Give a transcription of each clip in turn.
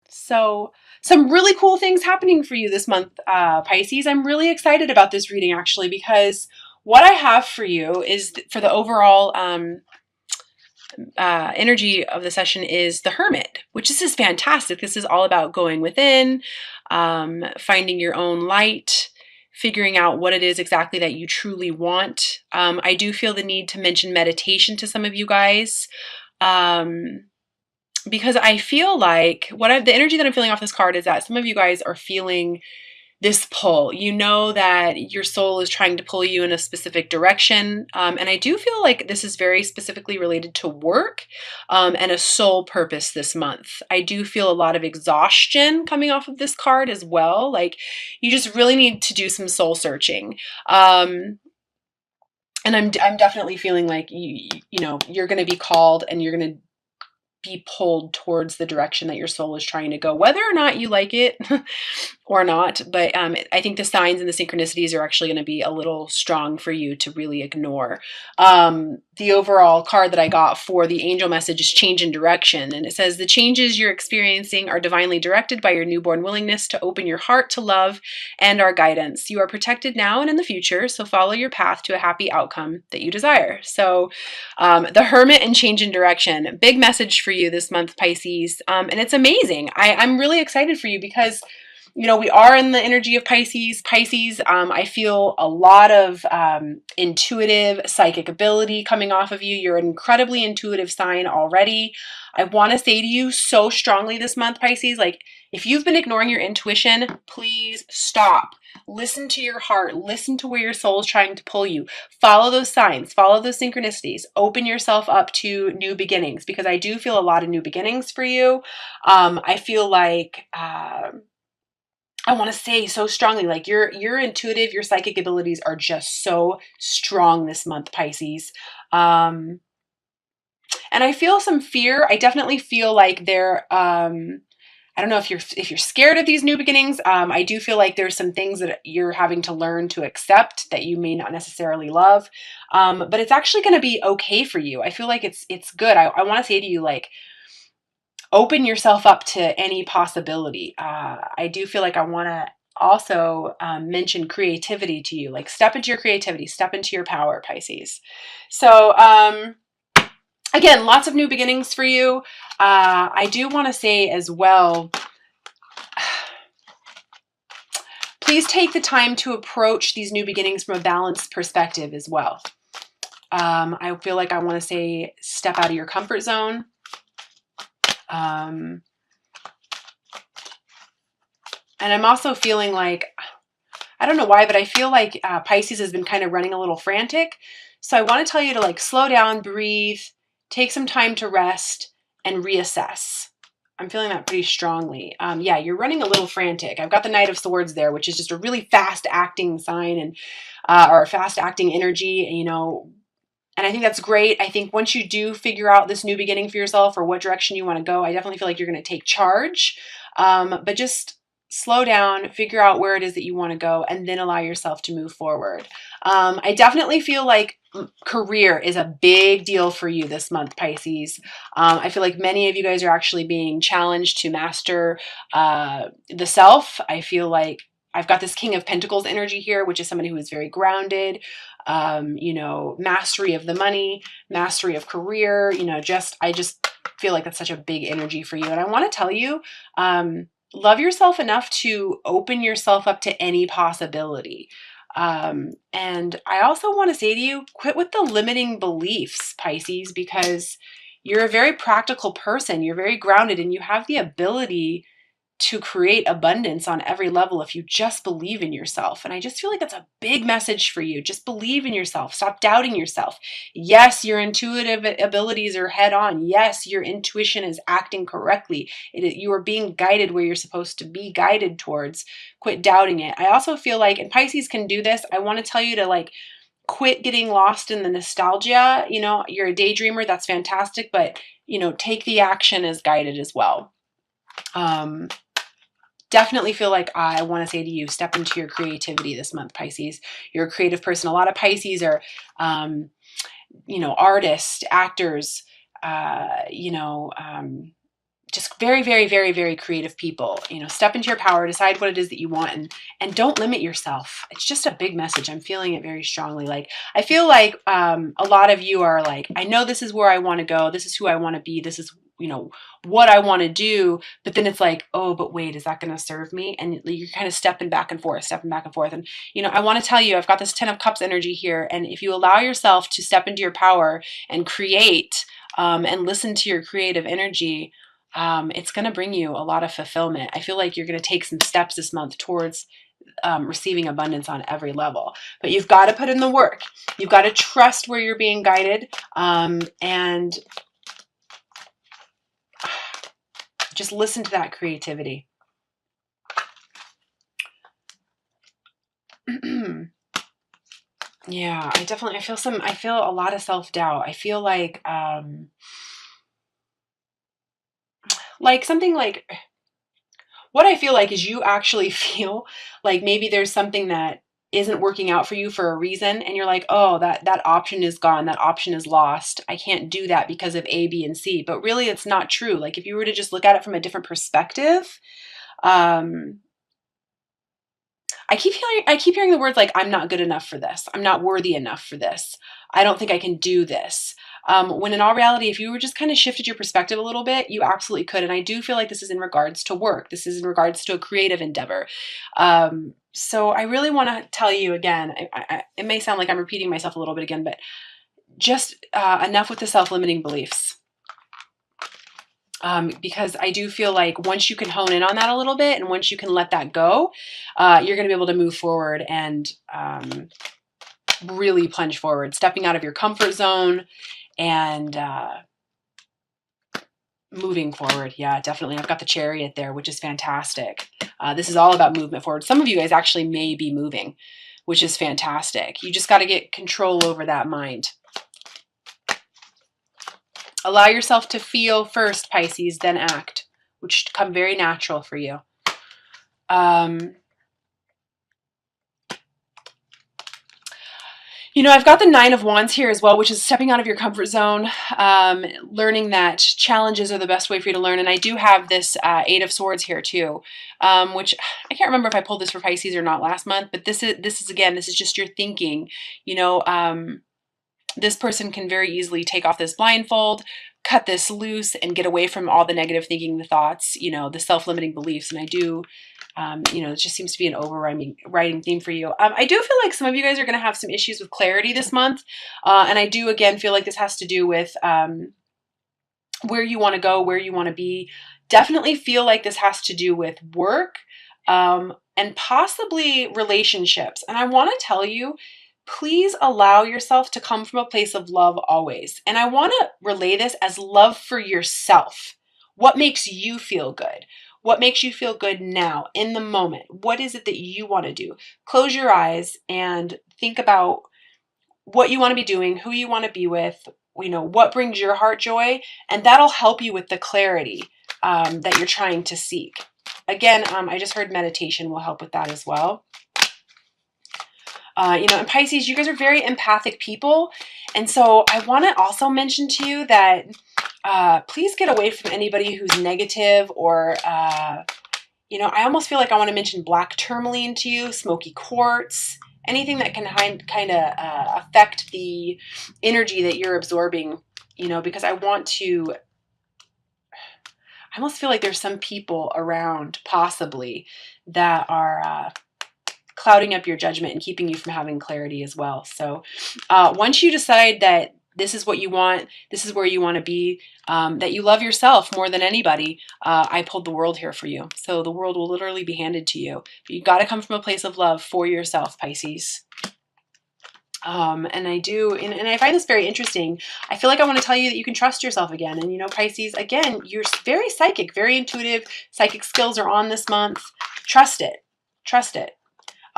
So some really cool things happening for you this month, Pisces. I'm really excited about this reading actually, because what I have for you is for the overall energy of the session is the Hermit, which this is fantastic. This is all about going within, finding your own light, figuring out what it is exactly that you truly want. I do feel the need to mention meditation to some of you guys. Because I feel like the energy that I'm feeling off this card is that some of you guys are feeling this pull. You know that your soul is trying to pull you in a specific direction. And I do feel like this is very specifically related to work and a soul purpose this month. I do feel a lot of exhaustion coming off of this card as well. Like you just really need to do some soul searching. And I'm definitely feeling like you know, you're going to be called and you're going to be pulled towards the direction that your soul is trying to go, whether or not you like it or not. But I think the signs and the synchronicities are actually going to be a little strong for you to really ignore. The overall card that I got for the angel message is change in direction. And it says the changes you're experiencing are divinely directed by your newborn willingness to open your heart to love and our guidance. You are protected now and in the future, so follow your path to a happy outcome that you desire. So the Hermit and change in direction, big message for you this month, Pisces. And it's amazing. I'm really excited for you because you know, we are in the energy of Pisces. Pisces, I feel a lot of intuitive, psychic ability coming off of you. You're an incredibly intuitive sign already. I want to say to you so strongly this month, Pisces, like if you've been ignoring your intuition, please stop. Listen to your heart. Listen to where your soul is trying to pull you. Follow those signs. Follow those synchronicities. Open yourself up to new beginnings because I do feel a lot of new beginnings for you. I feel like... I want to say so strongly, like your intuitive, your psychic abilities are just so strong this month, Pisces. And I feel some fear. I definitely feel like I don't know if you're scared of these new beginnings. I do feel like there's some things that you're having to learn to accept that you may not necessarily love. But it's actually going to be okay for you. I feel like it's good. I want to say to you, like, open yourself up to any possibility. I do feel like I want to also mention creativity to you, like step into your creativity, step into your power, Pisces. So again, lots of new beginnings for you. I do want to say as well, please take the time to approach these new beginnings from a balanced perspective as well. I feel like I want to say step out of your comfort zone. And I'm also feeling like, I don't know why, but I feel like Pisces has been kind of running a little frantic. So I want to tell you to like slow down, breathe, take some time to rest and reassess. I'm feeling that pretty strongly. Yeah, you're running a little frantic. I've got the Knight of Swords there, which is just a really fast acting sign and or fast acting energy, you know. And I think that's great. I think once you do figure out this new beginning for yourself or what direction you want to go, I definitely feel like you're going to take charge. But just slow down, figure out where it is that you want to go, and then allow yourself to move forward. I definitely feel like career is a big deal for you this month, Pisces. I feel like many of you guys are actually being challenged to master the self. I feel like I've got this King of Pentacles energy here, which is somebody who is very grounded, you know, mastery of the money, mastery of career, you know, I just feel like that's such a big energy for you. And I want to tell you, love yourself enough to open yourself up to any possibility. And I also want to say to you, quit with the limiting beliefs, Pisces, because you're a very practical person. You're very grounded and you have the ability to create abundance on every level if you just believe in yourself. And I just feel like that's a big message for you. Just believe in yourself. Stop doubting yourself. Yes, your intuitive abilities are head on. Yes, your intuition is acting correctly. You are being guided where you're supposed to be guided towards. Quit doubting it. I also feel like, and Pisces can do this, I want to tell you to like, quit getting lost in the nostalgia. You know, you're a daydreamer. That's fantastic. But, you know, take the action as guided as well. Definitely feel like I want to say to you, step into your creativity this month, Pisces. You're a creative person. A lot of Pisces are, you know, artists, actors, you know, just very, very, very, very creative people. Step into your power, decide what it is that you want, and don't limit yourself. It's just a big message. I'm feeling it very strongly. Like, I feel like a lot of you are like, I know this is where I want to go. This is who I want to be. This is, what I want to do. But then it's like, oh, but wait, is that going to serve me? And you're kind of stepping back and forth. And, I want to tell you, I've got this 10 of Cups energy here. And if you allow yourself to step into your power and create, and listen to your creative energy, it's going to bring you a lot of fulfillment. I feel like you're going to take some steps this month towards receiving abundance on every level. But you've got to put in the work. You've got to trust where you're being guided, and just listen to that creativity. Yeah, I feel a lot of self-doubt. I feel like something like, what I feel like is you actually feel like maybe there's something that isn't working out for you for a reason, and you're like, oh, that option is gone, that option is lost, I can't do that because of A, B, and C. But really, it's not true. Like, if you were to just look at it from a different perspective, I keep hearing the words like, I'm not good enough for this, I'm not worthy enough for this, I don't think I can do this. When in all reality, if you were just kind of shifted your perspective a little bit, you absolutely could. And I do feel like this is in regards to work. This is in regards to a creative endeavor. So I really want to tell you again, it may sound like I'm repeating myself a little bit again, but just enough with the self-limiting beliefs. Because I do feel like once you can hone in on that a little bit, and once you can let that go, you're going to be able to move forward and really plunge forward, stepping out of your comfort zone and moving forward. Yeah, definitely. I've got the Chariot there, which is fantastic. This is all about movement forward. Some of you guys actually may be moving, which is fantastic. You just got to get control over that mind. Allow yourself to feel first, Pisces, then act, which should come very natural for you. I've got the 9 of Wands here as well, which is stepping out of your comfort zone, learning that challenges are the best way for you to learn. And I do have this 8 of Swords here too, which I can't remember if I pulled this for Pisces or not last month, but this is just your thinking. This person can very easily take off this blindfold, cut this loose, and get away from all the negative thinking, the thoughts, the self-limiting beliefs. And I do, it just seems to be an overriding theme for you. I do feel like some of you guys are going to have some issues with clarity this month. And I do, again, feel like this has to do with where you want to go, where you want to be. Definitely feel like this has to do with work, and possibly relationships. And I want to tell you, please allow yourself to come from a place of love always. And I want to relay this as love for yourself. What makes you feel good? What makes you feel good now, in the moment? What is it that you want to do? Close your eyes and think about what you want to be doing, who you want to be with, what brings your heart joy, and that'll help you with the clarity that you're trying to seek. Again, I just heard meditation will help with that as well. And Pisces, you guys are very empathic people. And so I want to also mention to you that please get away from anybody who's negative or, I almost feel like I want to mention black tourmaline to you, smoky quartz, anything that can kind of affect the energy that you're absorbing, because I almost feel like there's some people around possibly that are clouding up your judgment and keeping you from having clarity as well. So once you decide that this is what you want, this is where you want to be, that you love yourself more than anybody, I pulled the world here for you. So the world will literally be handed to you. But you've got to come from a place of love for yourself, Pisces. And I find this very interesting. I feel like I want to tell you that you can trust yourself again. And Pisces, again, you're very psychic, very intuitive. Psychic skills are on this month. Trust it. Trust it.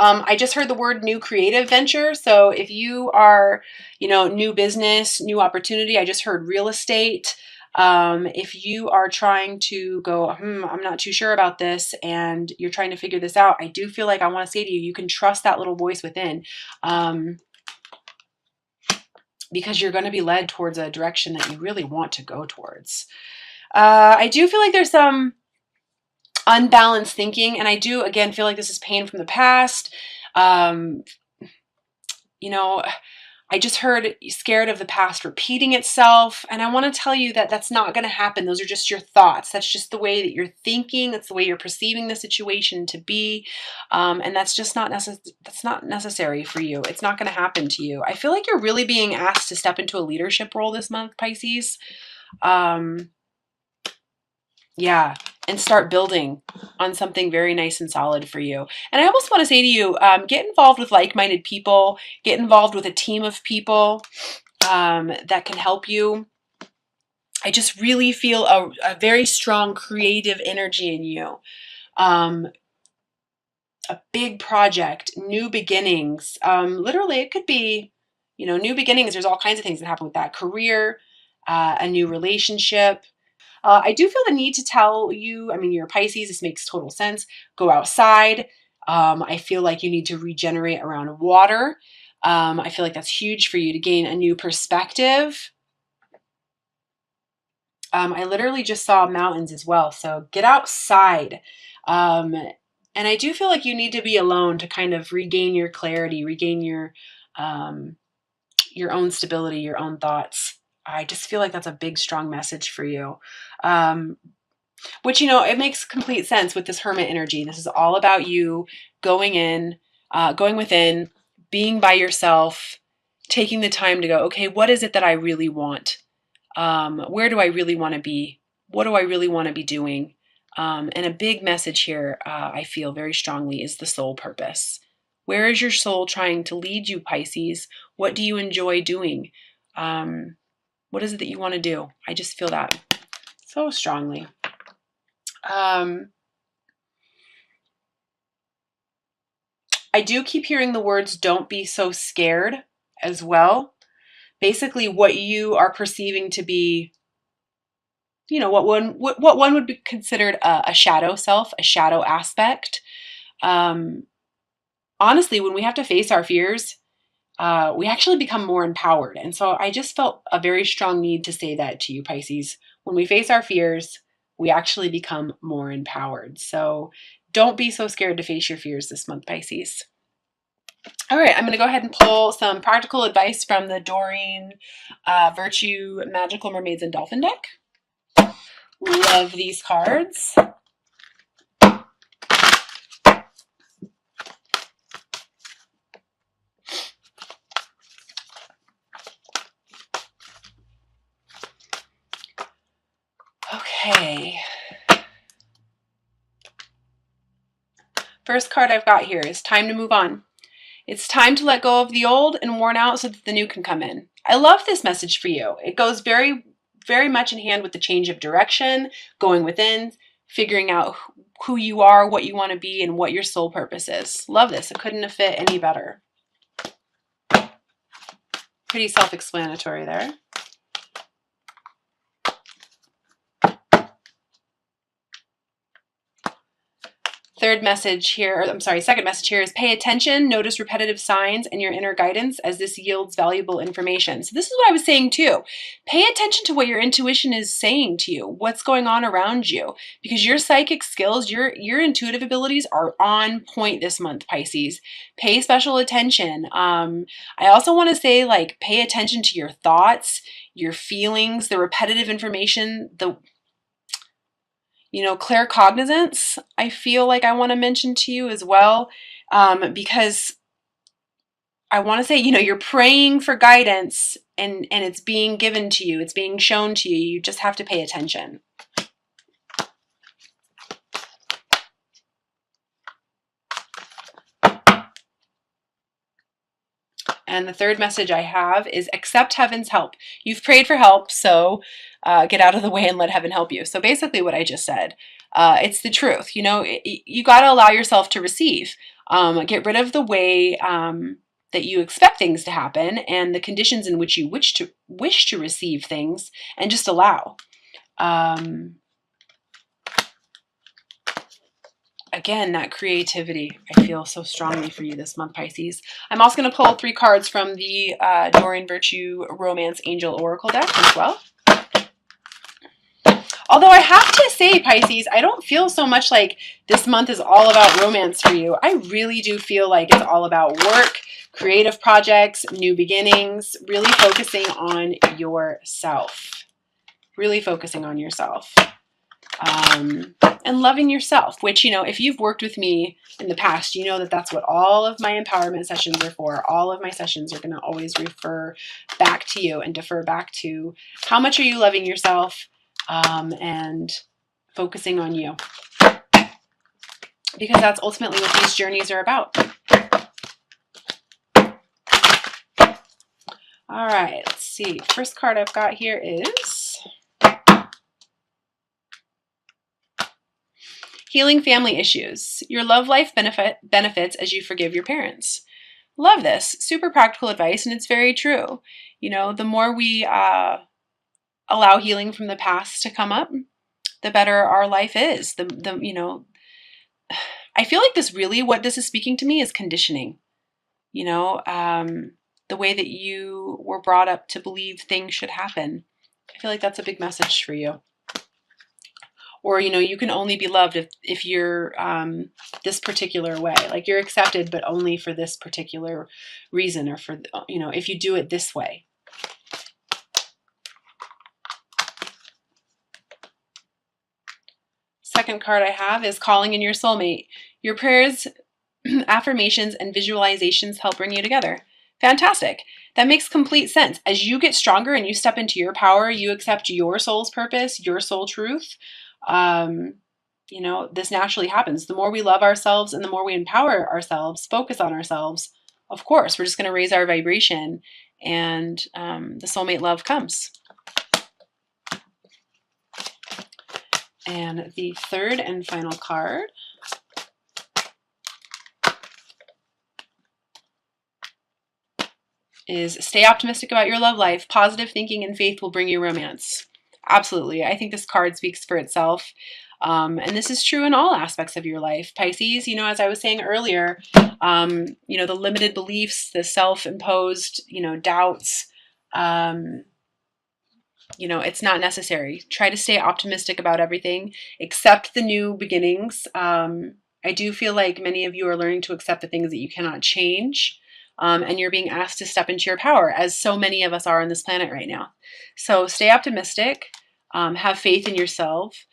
I just heard the word new creative venture. So if you are, new business, new opportunity, I just heard real estate. If you are trying to go, I'm not too sure about this, and you're trying to figure this out, I do feel like I want to say to you, you can trust that little voice within, because you're going to be led towards a direction that you really want to go towards. I do feel like there's some unbalanced thinking, and I do, again, feel like this is pain from the past. Um, you know, I just heard scared of the past repeating itself. And I want to tell you that that's not going to happen. Those are just your thoughts. That's just the way that you're thinking. That's the way you're perceiving the situation to be. And that's just that's not necessary for you. It's not going to happen to you. I feel like you're really being asked to step into a leadership role this month, Pisces. Yeah, and start building on something very nice and solid for you. And I almost want to say to you, get involved with like-minded people, get involved with a team of people that can help you. I just really feel a very strong creative energy in you. A big project, new beginnings. Literally, it could be, new beginnings. There's all kinds of things that happen with that. Career, a new relationship. I do feel the need to tell you, I mean, you're a Pisces, this makes total sense. Go outside. I feel like you need to regenerate around water. I feel like that's huge for you to gain a new perspective. I literally just saw mountains as well. So get outside. And I do feel like you need to be alone to kind of regain your clarity, regain your own stability, your own thoughts. I just feel like that's a big, strong message for you. Which, it makes complete sense with this hermit energy. This is all about you going within, being by yourself, taking the time to go, okay, what is it that I really want? Where do I really want to be? What do I really want to be doing? And a big message here, I feel very strongly, is the soul purpose. Where is your soul trying to lead you, Pisces? What do you enjoy doing? What is it that you want to do? I just feel that so strongly. I do keep hearing the words, don't be so scared as well. Basically, what you are perceiving to be, what one would be considered a shadow self, a shadow aspect. Honestly, when we have to face our fears, we actually become more empowered. And so I just felt a very strong need to say that to you, Pisces. When we face our fears, we actually become more empowered. So don't be so scared to face your fears this month, Pisces. All right, I'm going to go ahead and pull some practical advice from the Doreen Virtue Magical Mermaids and Dolphin deck. Love these cards. Okay. First card I've got here is time to move on. It's time to let go of the old and worn out so that the new can come in. I love this message for you. It goes very, very much in hand with the change of direction, going within, figuring out who you are, what you want to be, and what your soul purpose is. Love this. It couldn't have fit any better. Pretty self-explanatory there. Second message here is pay attention, notice repetitive signs and your inner guidance as this yields valuable information. So this is what I was saying too. Pay attention to what your intuition is saying to you, what's going on around you, because your psychic skills, your intuitive abilities are on point this month, Pisces. Pay special attention. I also want to say, pay attention to your thoughts, your feelings, the repetitive information, claircognizance, I feel like I want to mention to you as well, because I want to say, you're praying for guidance and it's being given to you. It's being shown to you. You just have to pay attention. And the third message I have is accept heaven's help. You've prayed for help, so get out of the way and let heaven help you. So basically what I just said, it's the truth. You got to allow yourself to receive. Get rid of the way that you expect things to happen and the conditions in which you wish to receive things, and just allow. Again, that creativity, I feel so strongly for you this month, Pisces. I'm also going to pull 3 cards from the Doreen Virtue Romance Angel Oracle deck as well. Although I have to say, Pisces, I don't feel so much like this month is all about romance for you. I really do feel like it's all about work, creative projects, new beginnings, really focusing on yourself. Really focusing on yourself. And loving yourself, which, you know, if you've worked with me in the past, you know that that's what all of my empowerment sessions are for. All of my sessions are going to always refer back to you and defer back to how much are you loving yourself, and focusing on you, because that's ultimately what these journeys are about. All right, let's see. First card I've got here is healing family issues. Your love life benefits as you forgive your parents. Love this. Super practical advice, and it's very true. You know, the more we allow healing from the past to come up, the better our life is. You know, I feel like what this is speaking to me is conditioning. You know, the way that you were brought up to believe things should happen. I feel like that's a big message for you. Or, you know, you can only be loved if you're this particular way. Like you're accepted, but only for this particular reason, or for, you know, if you do it this way. Second card I have is calling in your soulmate. Your prayers, affirmations, and visualizations help bring you together. Fantastic. That makes complete sense. As you get stronger and you step into your power, you accept your soul's purpose, your soul truth. You know, this naturally happens. The more we love ourselves and the more we empower ourselves, focus on ourselves, of course, we're just going to raise our vibration, and the soulmate love comes. And the third and final card is stay optimistic about your love life. Positive thinking and faith will bring you romance. Absolutely. I think this card speaks for itself. And this is true in all aspects of your life. Pisces, you know, as I was saying earlier, you know, the limited beliefs, the self-imposed, you know, doubts, you know, it's not necessary. Try to stay optimistic about everything, accept the new beginnings. I do feel like many of you are learning to accept the things that you cannot change. And you're being asked to step into your power, as so many of us are on this planet right now. So stay optimistic, have faith in yourself.